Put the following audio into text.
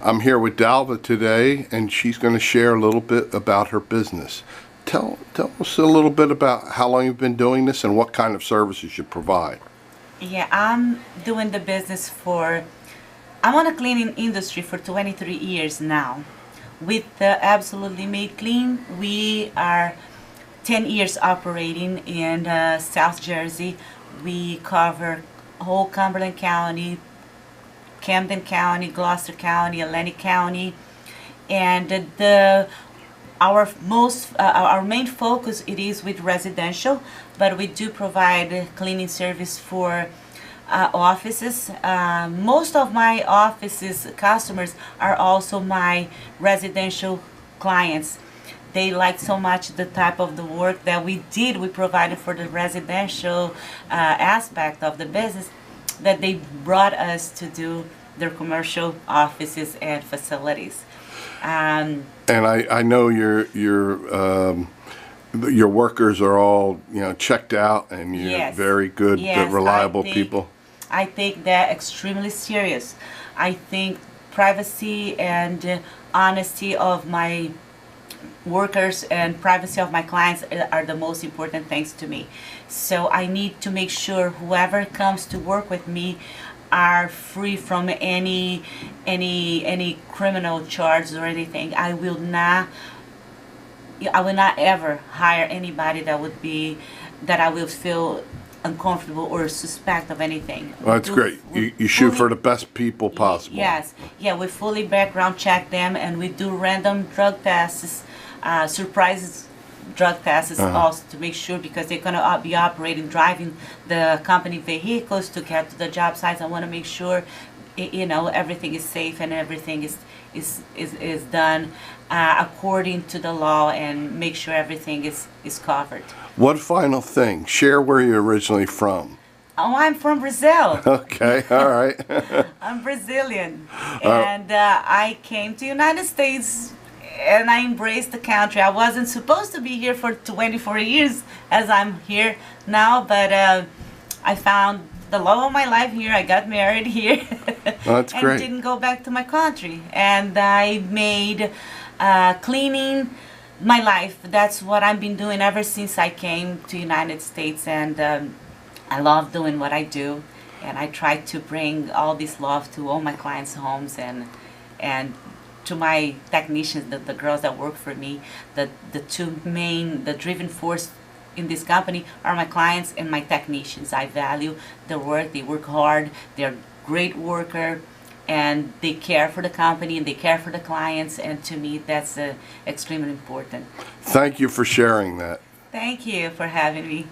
I'm here with Dalva today, and she's going to share a little bit about her business. Tell us a little bit about how long you've been doing this and what kind of services you provide. Yeah, I'm doing the business I'm on a cleaning industry for 23 years now. With Absolutely Maid Clean, we are 10 years operating in South Jersey. We cover whole Cumberland County, Camden County, Gloucester County, Atlantic County, and our main focus it is with residential, but we do provide cleaning service for offices. Most of my offices customers are also my residential clients. They like so much the type of the work that we provided for the residential aspect of the business, that they brought us to do their commercial offices and facilities. And I know your workers are all checked out, and you're Yes. very good, Yes, reliable people. I take that extremely serious. I think privacy and honesty of my workers and privacy of my clients are the most important things to me. So I need to make sure whoever comes to work with me are free from any criminal charges or anything. I will not ever hire anybody that I will feel uncomfortable or suspect of anything. Well, that's great. You shoot for the best people possible. Yes. Yeah, we fully background check them, and we do random drug tests, surprise drug tests also to make sure, because they're going to be driving the company vehicles to get to the job sites. I want to make sure everything is safe and everything is done according to the law, and make sure everything is covered. One final thing, share where you're originally from. Oh, I'm from Brazil. Okay, all right. I'm Brazilian, and I came to United States, and I embraced the country. I wasn't supposed to be here for 24 years as I'm here now, but I found the love of my life here. I got married here. Oh, that's great. And didn't go back to my country. And I made cleaning my life. That's what I've been doing ever since I came to United States, and I love doing what I do, and I try to bring all this love to all my clients' homes and to my technicians, the girls that work for me. The driving force in this company are my clients and my technicians. I value their work. They work hard. They're great worker, and they care for the company and they care for the clients, and to me that's extremely important. Thank you for sharing that. Thank you for having me.